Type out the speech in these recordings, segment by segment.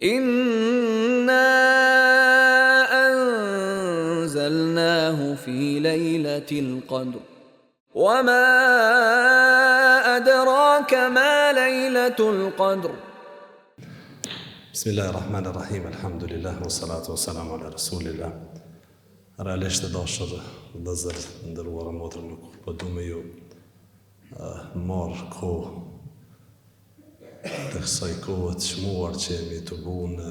إنا أنزلناه في ليلة القدر وما أدراك ما ليلة القدر بسم الله الرحمن الرحيم الحمد لله والصلاة والسلام على رسول الله. Realisht e dashur vëllezër, nderuara motra, nuk po du me ju marr kohë të kësaj kohë të çmuar që jemi të bu në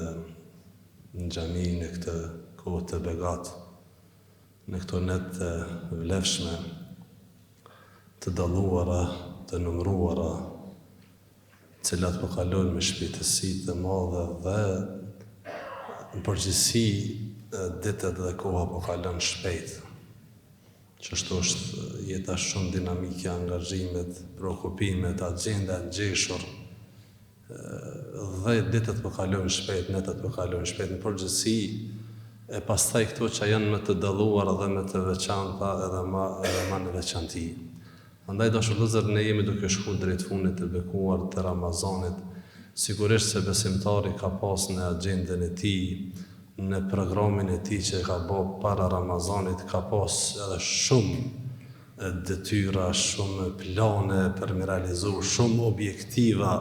xhaminë e këtë kohë të begat, në këto net të vlefshme, të dalluara, të numëruara, cilat po kalojnë me shpejtësi të madhe dhe në përgjithësi ditët dhe koha po kalon shpejt. Qështu është jeta shumë dinamike, angazhimet, preokupimet, agjenda ngjeshur, dhe ditët po kalojnë shpejt, netët po kalojnë shpejt në përgjithësi, e pastaj këto që janë më të dalluara dhe më të veçanta edhe më në veçanti. Andaj dashur vëllezër, ne jemi duke shkuar drejt fundit të bekuar të Ramazanit. Sigurisht se besimtari ka pas në agjendën e tij, në programin e tij që ka bërë para Ramazanit, ka pas edhe shumë detyra, shumë plane për me realizu, shumë objektiva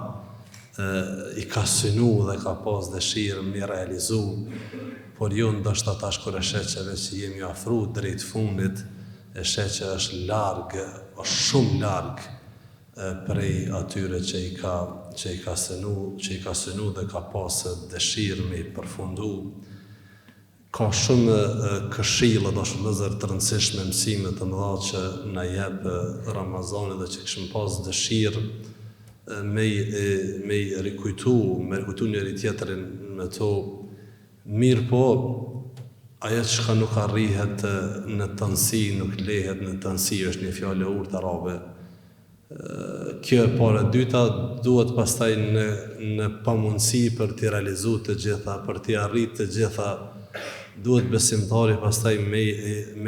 i ka synu dhe ka pas dëshirë me realizu, por ju ndoshta tash kur e sheh që jemi afru drejt fundit, e sheh që është larg, është shumë larg prej atyre që i ka synu dhe ka pas dëshirë me përfundu. Ka shumë këshilla, dashur vëllezër, të rëndësishme, mësime të mëdha që na jep Ramazani dhe që kishim pas dëshirë me rikujtu njëri tjetrin me to. Mirë po, ajo që nuk arrihet në tënësi, nuk lehet në tënësi, është një fjalë e urtë arabe. Kjo e para. E dyta, duhet pastaj në pamundësi për t'i realizu të gjitha, për t'i arrit të gjitha, duhet besimtari pastaj me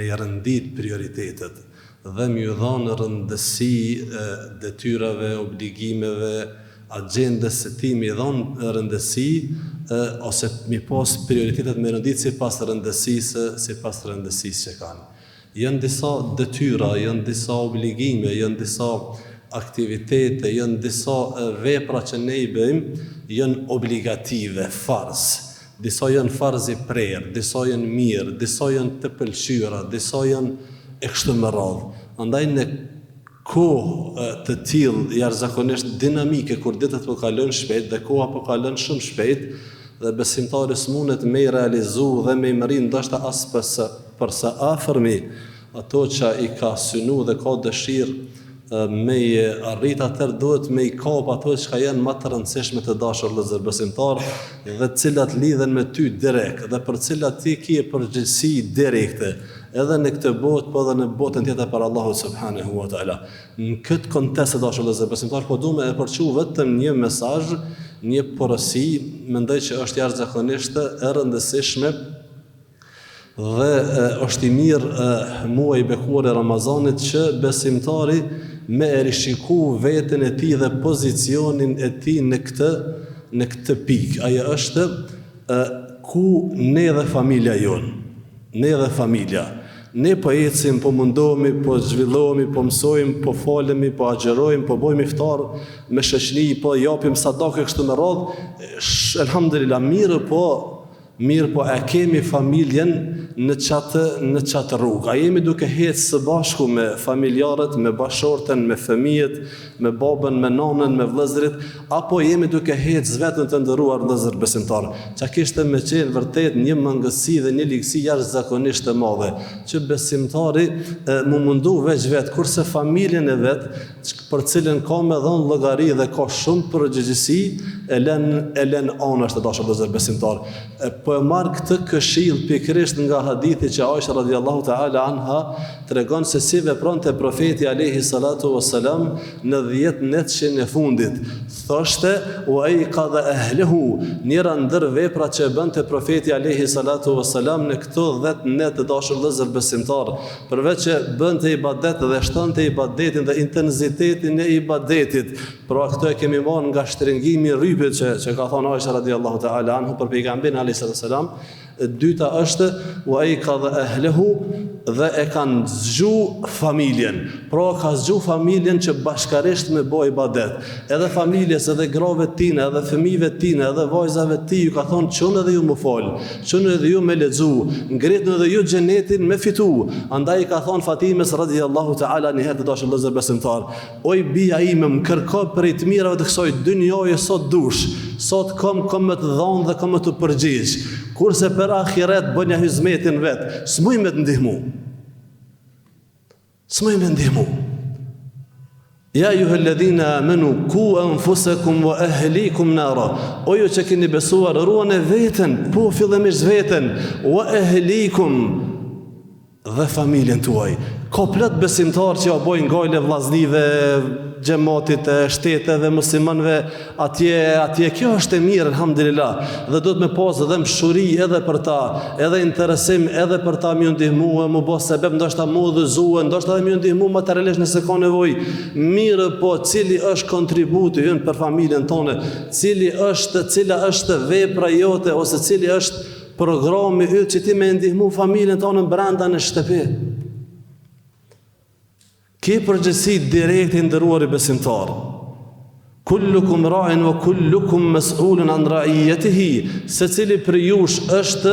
i rëndit prioritetet dhe me ju dhanë rëndësi detyrave, obligimeve, agjendës së tij, me i dhanë rëndësi ose me pas prioritetet me rëndit sipas rëndësisë që kanë. Janë disa detyra, janë disa obligime, janë disa aktivitete, janë disa vepra që ne i bëjmë, janë obligative, farz. Disa janë farzi prerë, disa janë mirë, disa janë të pëlqyera, disa janë e kështu me radhë. Andaj në kohë të tillë jashtëzakonisht dinamike, kur ditët po kalojnë shpejt dhe koha po kalon shumë shpejt, dhe besimtari s'mundet me i realizu dhe me i mëri ndoshta as përsa afërmi ato që i ka synu dhe ka dëshirë me i arrit, atër duhet me i kap ato që janë më të rëndësishme të dashur vëllezër besimtar dhe cilat lidhen me ty direkt dhe për cilat ti ke përgjegjësi direkte edhe në këtë botë, po edhe në botën tjetër për Allahu subhanahu wa taala. Në këtë kontekst të dashur vëllezër besimtar, po duam e përçu vetëm një mesazh, një porosi, mendoj që është jashtëzakonisht e rëndësishme dhe është i mirë muaj i bekuar i Ramazanit që besimtari me e rishiku veten e tij dhe pozicionin e tij në këtë pikë. Ajo është ku ne dhe familja jonë, ne dhe familja. Ne po ecim, po mundohemi, po zhvillohemi, po mësojmë, po falemi, po agjerojmë, po bojmë iftar me shoqëri, po japim sadaka kështu me radhë. Elhamdulillah, mirë po e kemi familjen në qatë rrugë. A jemi duke hecë së bashku me familjarët, me bashorten, me fëmijët, me babën, me nanën, me vëllezërit, apo jemi duke hecë vetën të nderuar vëllezër besimtar, që kishte me qenë vërtet një mangësi dhe një ligësi jashtëzakonisht e madhe, që besimtari mu mundu veç vetë, kurse familjen e vetë, për cilën ka me dhënë llogari dhe ka shumë përgjegjësi, e lën anasht të dashur vëllezër besimtar. Po e marr këtë këshill pikërisht nga hadithi që Aisha radhiyallahu ta'ala anha tregon se si vepronte profeti alayhi salatu wassalam në 10 netëshin e fundit. Thoshte wa ayqadha ahlihu, njëra ndër veprat që bënte profeti alayhi salatu wassalam në këto 10 net të dashur vëllezër besimtar, përveç që bënte ibadet dhe shtonte ibadetin dhe intensitetin e ibadetit. Pra këto e kemi marrë nga shtrëngimi i pyetje që ka thënë Aisha radhiyallahu ta'ala anhu për pejgamberin alayhis salam. E dyta është wa ayqadha ahlihi dhe e kanë zgju familjen. Pra ka zgju familjen që bashkarisht me bë ibadet. Edhe familjes, edhe grave të tina, edhe fëmijëve të tina, edhe vajzave të tij ju ka thonë çon edhe ju më fal, çon edhe ju më lexu, ngritni edhe ju xhenetin me fitu. Andaj ka thonë Fatimes radhiyallahu ta'ala një herë të dashur vëllezër besimtar, oj bija ime më kërko për të mirave të kësaj dynjaje sot dush, sot kam më të dhënë dhe kam më të përgjigj. Kurse për ahiret bënja hizmetin vet, s'muj me të ndihmu. S'muj me ndihmu. Ja ayyuhalladhina amanu qu anfusakum wa ahlikum nara. O ju që keni besuar, ruani veten, po fillimisht veten, wa ahlikum dhe familjen tuaj. Ka plot besimtar që ja bojnë gojle vllaznive, xhamatit, shteteve, muslimanëve, atje kjo është e mirë, alhamdulillah. Dhe do të më pas edhe mshuri edhe për ta, edhe interesim edhe për ta më ndihmuar, më bë sebeb ndoshta më udhëzuar, ndoshta edhe më ndihmu materialisht nëse ka nevojë. Mirë, po cili është kontributi ynë për familjen tonë? Cila është vepra jote ose cili është programi yt që ti më ndihmu familjen tonë brenda në shtëpi? Ke përgjegjësi direkte ndëruar i besimtar. Kullukum ra'in wa kullukum mas'ulun an ra'iyatihi. Secili prej jush është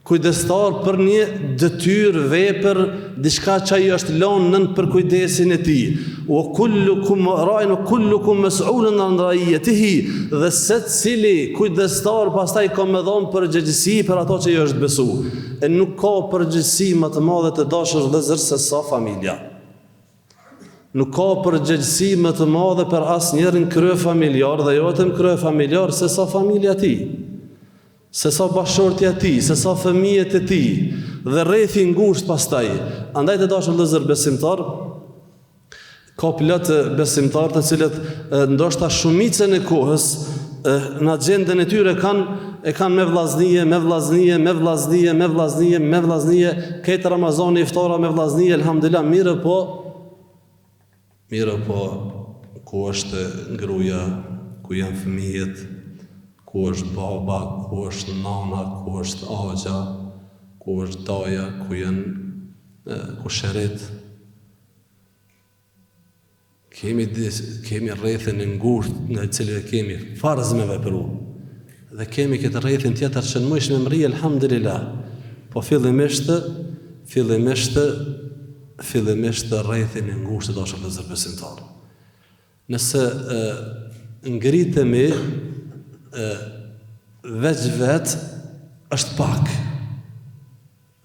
kujdestar për një detyrë, vepër, diçka që ai është lënë nën për kujdesin e tij. Wa kullukum ra'in wa kullukum mas'ulun an ra'iyatihi. Dhe secili kujdestar pastaj ka më dhënë përgjegjësi për ato që i është besu. E nuk ka përgjegjësi më të madhe të dashur vëllezër se sa familja. Nuk ka përgjegjësi më të madhe për asnjërin krye familjar dhe jo vetëm krye familjar se sa familja e tij. Se sa bashortja e tij, se sa fëmijët e tij dhe rrethi i ngushtë pastaj. Andaj të dashur vëllezër besimtar, ka plot besimtar të cilët ndoshta shumicën e kohës në agjendën e tyre kanë me vllaznie, këtë Ramazani iftara me vllaznie, elhamdulillah, mirë po, ku është gruaja, ku janë fëmijët, ku është baba, ku është nana, ku është agja, ku është daja, ku janë kushërit. Kemi rrethin e ngushtë nga i cili kemi farz me vepru. Dhe kemi këtë rrethin tjetër që në mëshme më rri, alhamdulillah. Po fillimisht rrethin e ngushtë të dashur vëllezër besimtar. Nëse ngritemi veç është pak.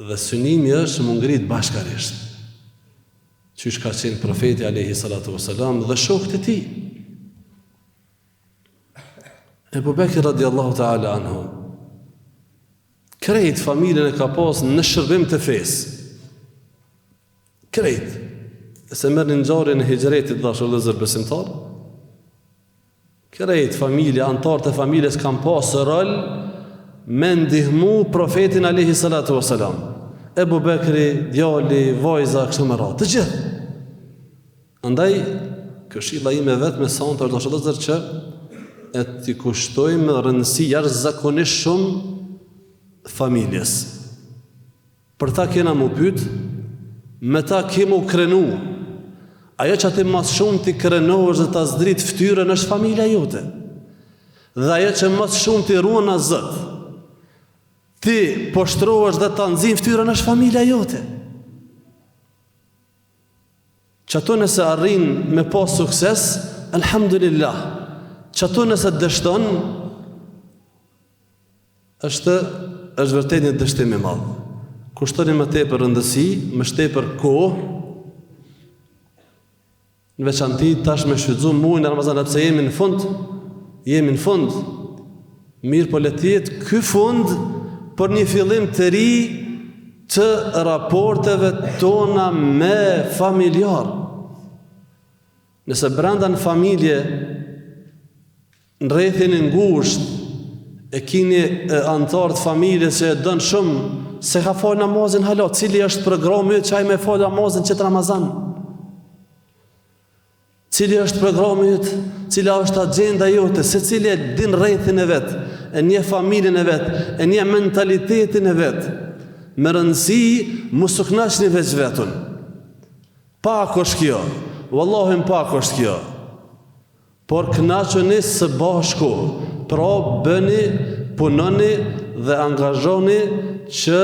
Dhe synimi është më ngrit bashkarisht. Qysh ka qenë profeti alayhi salatu wasalam dhe shokët e tij. Ebu Bekri radiallahu ta'ala anhu, krejt familjen e ka pas në shërbim të fesë. Krejt. Se merë një ngjarjen e hijretit dashur vëllezër besimtar. Krejt familja, antarët e familjes kanë pas rol me ndihmu profetin alayhi salatu wasalam. Ebu Bekri, djali, vajza, kështu me radhë, të gjithë. Andaj, këshilla ime vetë me sonte është dashur vëllezër që e t'i kushtojmë rëndësi jashtëzakonisht shumë familjes. Për ta kena mu pyet, me ta kemu krenu. Ajo që ati mas shumë t'i krenohesh dhe t'a zdrit ftyrën është familja jote. Dhe ajo që mas shumë t'i ruan a zët, ti poshtrohesh dhe t'a nxin ftyrën është familja jote. Që ato nëse arrin me pas sukses, alhamdulillah. Që ato nëse dështon, është vërtet një dështim i madh. Kushtoni më tepër rëndësi, më shtepër kohë, në veçanti tash me shfrytzu muajin e Ramazanit, pse jemi në fund. Mirë po le të jetë ky fund për një fillim të ri të raporteve tona me familjar. Nëse brenda në familje, në rrethin e ngushtë e keni antar të familjes që e don shumë se ka fal namazin hala, cili është programi që ai me fal namazin çet Ramazan. cili është programi jot, cila është agenda jote, secili e din rrethin e vet, e një familjen e vet, e një mentalitetin e vet. Me rëndësi mos u kënaqni veç vetun. Pak është kjo, wallahi pak është kjo. Por kënaqeni së bashku, pra bëni, punoni dhe angazhoni që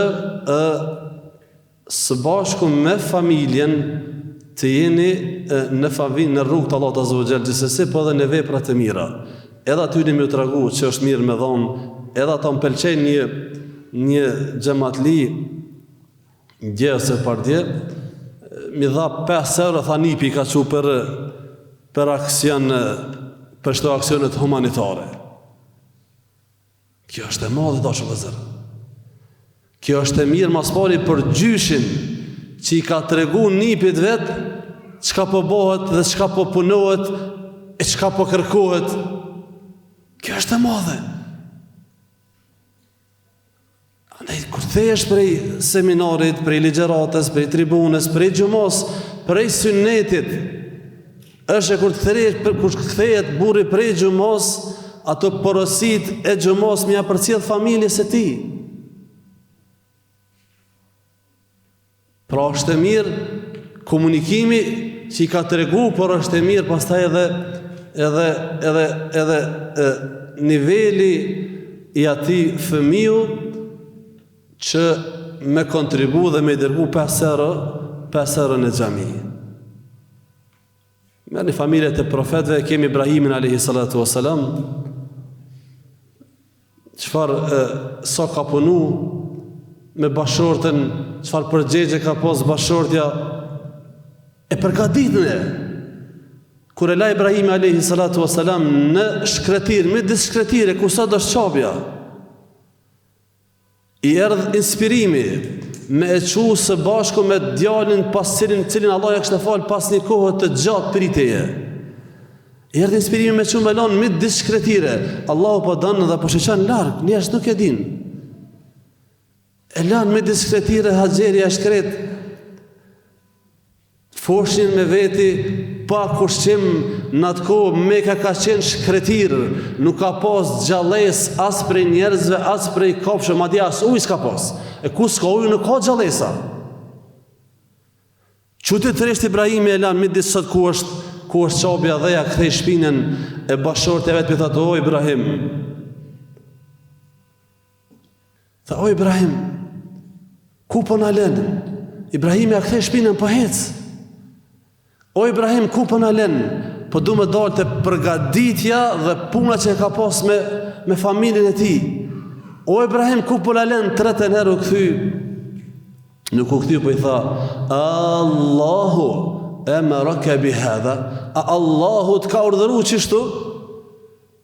së bashku me familjen të jeni në rrugë të Allahut Azza wa Jall, gjithsesi po edhe në vepra të mira. Edhe aty më u tregu që është mirë me dhon, edhe ata më pëlqejnë një xhamatli dje ose pardje, mi dha 5 euro, tha nipi ka çu për aksion, për shto aksionet humanitare. Kjo është e madhe, dashur vëllezër. Kjo është e mirë mas pari për gjyshin që i ka tregu nipit vet çka po bëhet dhe çka po punohet e çka po kërkohet. Kjo është e madhe. Andaj kur thesh prej seminarit, prej ligjëratës, prej tribunës, prej xhumos, prej sunnetit, është kur kthehet burri prej xhumos, ato porosit e xhumos më ia përcjell familjes së tij. Pra është e mirë komunikimi që i ka tregu, por është e mirë pastaj edhe niveli i atij fëmiu që me kontribu dhe me dërgu 5 euro në xhami. Merrni familjet e profetëve, kemi Ibrahimin alayhi salatu wassalam, çfarë sa ka punu me bashortën, çfarë përgjigje ka pas bashortja e përgatitën e. Kur e la Ibrahimi alayhi salatu wassalam në shkretir, me disë shkretire, ku sa do shqapja, i erdh inspirimi me e qu së bashku me djalin pas cilin Allah ja kishte fal pas një kohë të gjatë pritjeje. I erdh inspirimi me qu me lanë me disë shkretire. Allahu po dënë dhe po shqeqan larg, njerëz nuk e din. E lanë me diskretire Haxheri e shkret, foshin me veti, pa kushqim në atë kohë Mekka ka qenë shkretir, nuk ka pas gjallës as prej njerëzve, as prej kopshë, madje as ujë s'ka pas. E ku s'ka ujë nuk ka gjallësa. Çuti tresht Ibrahimi e lanë midis sot ku është çabja dhe ja kthej shpinën e bashortë vet, i thotë: "O Ibrahim." Tha: "O Ibrahim, ku po na lën?" Ibrahimi ja kthej shpinën po hec. "O Ibrahim, ku po na lën?" Po du me dalë të përgatitja dhe puna që ka pas me familjen e tij. "O Ibrahim, ku po na lën?" 3 herë u kthy. Nuk u kthy, po i tha: "Allahu amaraka bi hadha." A Allahu të ka urdhëruar çështu?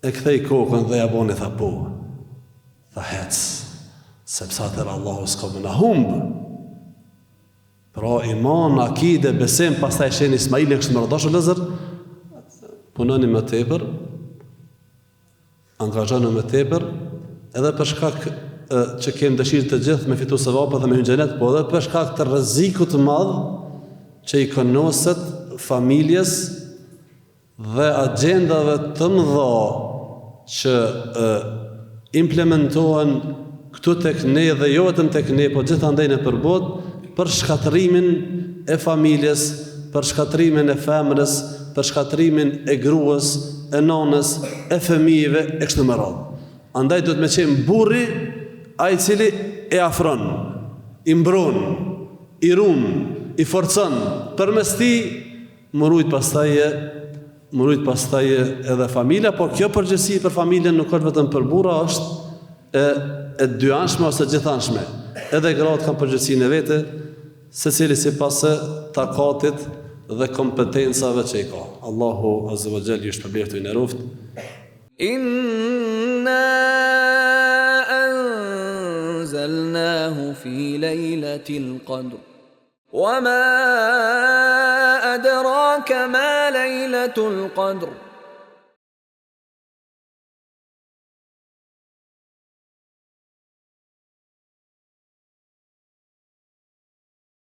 E kthej kokën dhe ja boni, tha po. Tha hec, sepse atër Allahu s'ka më na humbë. Pra iman, akide, besim, pastaj shenë Ismailin kështë më rëdashë lëzër, punoni më tepër, angazhoni më tepër, edhe për shkak që kemë dëshirë të gjithë me fitu sevapë dhe me hyrë në xhenet, po edhe për shkak të rrezikut të madh që i kënoset familjes dhe agjendave të mëdha që implementohen këtu tek ne dhe jo vetëm tek ne, po gjithandaj në përbot, për shkatrimin e familjes, për shkatrimin e femrës, për shkatrimin e gruas, e nanës, e fëmijëve, e kështu me radhë. Andaj duhet me qenë burri ai cili e afron, i mbron, i ruan, i forcon, përmes tij murujt pastaj edhe familja, por kjo përgjegjësi për familjen nuk është vetëm për burra, është e dyanshme ose gjithanshme. Edhe gratë kanë përgjegjësinë e vete, secili sipas takatit dhe kompetencave që i ka. Allahu Azza wa Jall ju shpërblet në ruft. Inna anzalnahu fi laylatil qadr. Wa ma adraka ma laylatul qadr.